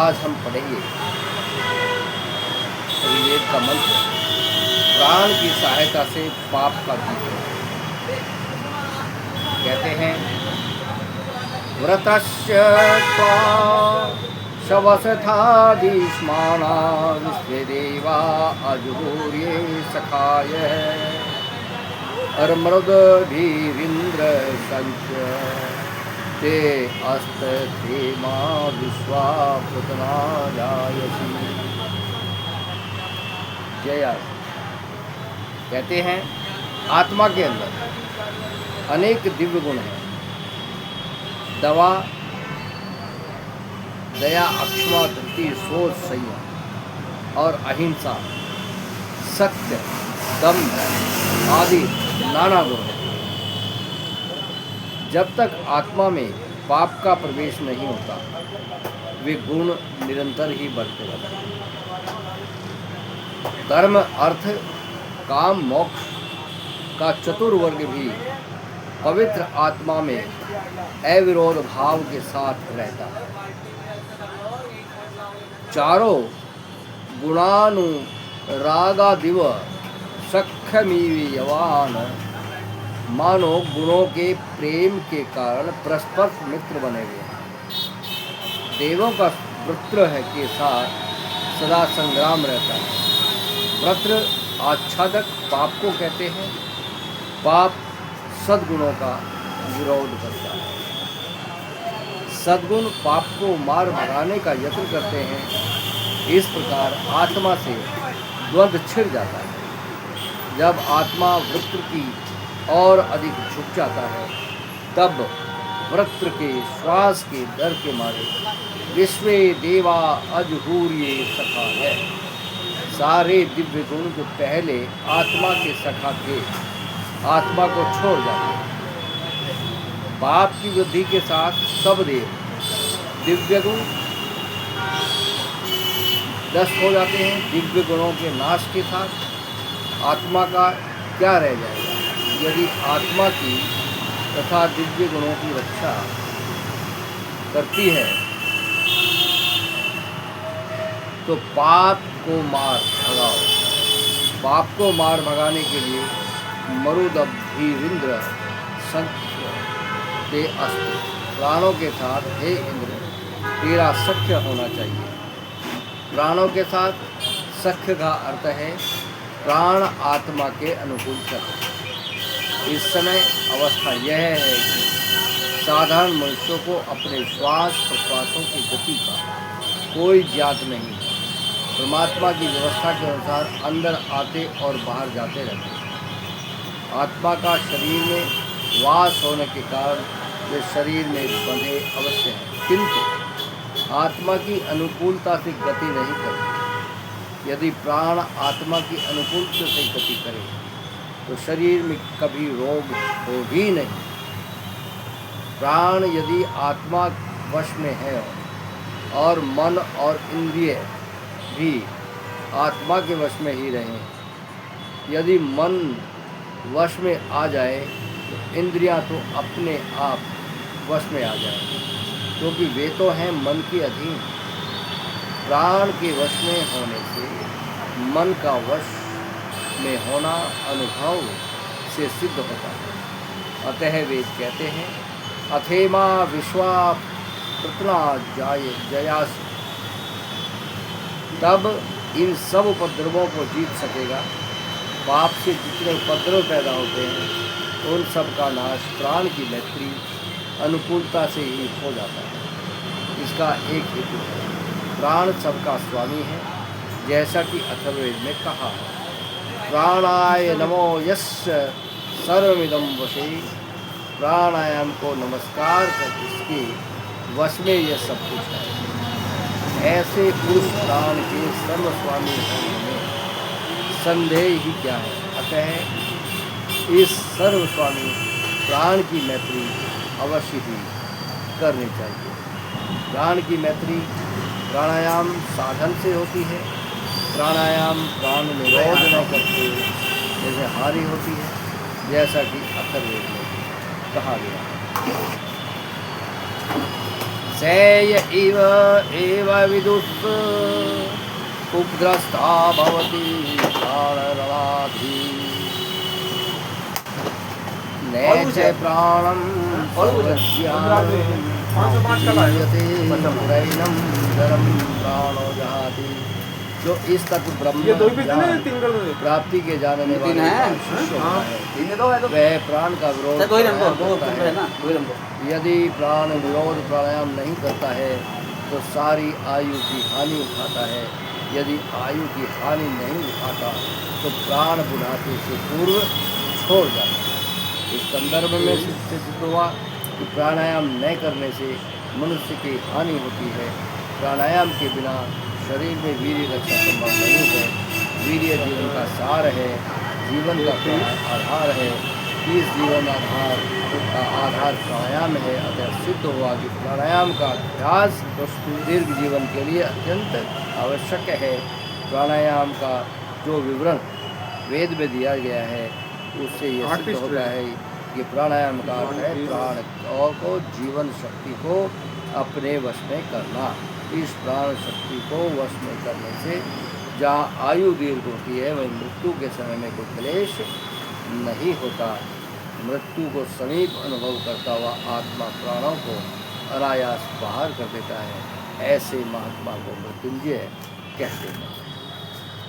आज हम पढ़ेंगे ऋग्वेद का मंत्र, प्राण की सहायता से पाप का दीप। कहते हैं व्रतस्य शवसथादीष्माना विश्वे देवा अजुर्ये सखाय अर्मृदभिरिन्द्र संच ते अस्त ते मां विश्वा पुतना जायसी। जय। कहते हैं आत्मा के अंदर अनेक दिव्य गुण हैं। दवा, दया, अक्षमा, धृति, शोध, संयम और अहिंसा, सत्य, दम आदि नाना गुण हैं। जब तक आत्मा में पाप का प्रवेश नहीं होता वे गुण निरंतर ही बढ़ते रहते हैं। धर्म, अर्थ, काम, मोक्ष का चतुर्वर्ग भी पवित्र आत्मा में अविरोध भाव के साथ रहता है। चारों गुणानुरागादिव सख्यमीयवान मानो गुणों के प्रेम के कारण परस्पर मित्र बने हुए हैं। देवों का वृत्र है के साथ सदा संग्राम रहता है। वृत्र आच्छादक पाप को कहते हैं। पाप सद्गुणों का विरोध करता है। सद्गुण पाप को मार भगाने का यत्न करते हैं। इस प्रकार आत्मा से द्वंद्व छिड़ जाता है। जब आत्मा वृत्र की और अधिक झुक जाता है तब वृत्र के श्वास के डर के मारे विश्वे देवा अजहूर्ये सखा है। सारे दिव्य गुण जो पहले आत्मा के सखा थे आत्मा को छोड़ जाते हैं। पाप की वृद्धि के साथ सब देव दिव्य गुण नष्ट हो जाते हैं। दिव्य गुणों के नाश के साथ आत्मा का क्या रह जाएगा? यदि आत्मा की तथा दिव्य गुणों की रक्षा करती है तो पाप को मार भगाओ। पाप को मार भगाने के लिए मरुदभिरिंद्र संख्य ते अस्त्र, प्राणों के साथ हे इंद्र तेरा सख्य होना चाहिए। प्राणों के साथ सख्य का अर्थ है प्राण आत्मा के अनुकूल चलना। इस समय अवस्था यह है कि साधारण मनुष्यों को अपने श्वास प्रश्वासों की गति का कोई ज्ञात नहीं। परमात्मा की व्यवस्था के अनुसार अंदर आते और बाहर जाते रहते हैं। आत्मा का शरीर में वास होने के कारण वे शरीर में बंधे अवश्य हैं, किंतु आत्मा की अनुकूलता से गति नहीं करते। यदि प्राण आत्मा की अनुकूलता से गति करे तो शरीर में कभी रोग हो ही नहीं। प्राण यदि आत्मा वश में है और मन और इंद्रिय भी आत्मा के वश में ही रहें, यदि मन वश में आ जाए तो इंद्रियां तो अपने आप वश में आ जाए, क्योंकि वे तो हैं मन के अधीन। प्राण के वश में होने से मन का वश में होना अनुभव से सिद्ध होता है। अतः वेद कहते हैं अथेमा विश्वा पुतना जयास। तब इन सब उपद्रवों को जीत सकेगा। पाप से जितने उपद्रव पैदा होते हैं उन सब का नाश प्राण की मैत्री अनुकूलता से ही हो जाता है। इसका एक हेतु है, प्राण सबका स्वामी है, जैसा कि अथर्ववेद में कहा है प्राणाय नमो यस्य सर्वमिदं वशे। प्राणायाम को नमस्कार कर इसके वश में यह सब कुछ है। ऐसे पुरुष प्राण के सर्वस्वामी होने में संदेह ही क्या है। अतः इस सर्वस्वामी प्राण की मैत्री अवश्य ही करनी चाहिए। प्राण की मैत्री प्राणायाम साधन से होती है। प्राणायाम प्राण निरोध न करते जैसे हानि होती है, जैसा कि अथर्ववेद में कहा गया है। सेय इव एव विदुष उपद्रष्टा भवति प्राणरवाधि नैते प्राणं सर्वज्ञानम् पुरैनं जरं प्राणो जहाति। जो इस तक ब्रह्म प्राप्ति के जानने वाले शिष्य होता है, वह प्राण का विरोध करता है। यदि प्राण विरोध प्राणायाम नहीं करता है तो सारी आयु की हानि उठाता है। यदि आयु की हानि नहीं उठाता तो प्राण बुढ़ापे से पूर्व छोड़ जाता है। इस संदर्भ में सिद्ध हुआ कि प्राणायाम न करने से मनुष्य की हानि होती है। प्राणायाम के बिना शरीर में वीर्य रक्षा संभव नहीं है। वीर्य जीवन का सार है, जीवन का आधार है। इस जीवन आधार का आधार प्राणायाम है। अतः सिद्ध हुआ कि प्राणायाम का अभ्यास दीर्घ जीवन के लिए अत्यंत आवश्यक है। प्राणायाम का जो विवरण वेद में दिया गया है उससे यह सिद्ध होता है कि प्राणायाम का अर्थ है प्राण को जीवन शक्ति को अपने वश में करना। इस प्राण शक्ति को वश में करने से जहाँ आयु दीर्घ होती है वहीं मृत्यु के समय में कोई क्लेश नहीं होता। मृत्यु को समीप अनुभव करता हुआ आत्मा प्राणों को अनायास बाहर कर देता है। ऐसे महात्मा को मृत्युंजय कहते हैं।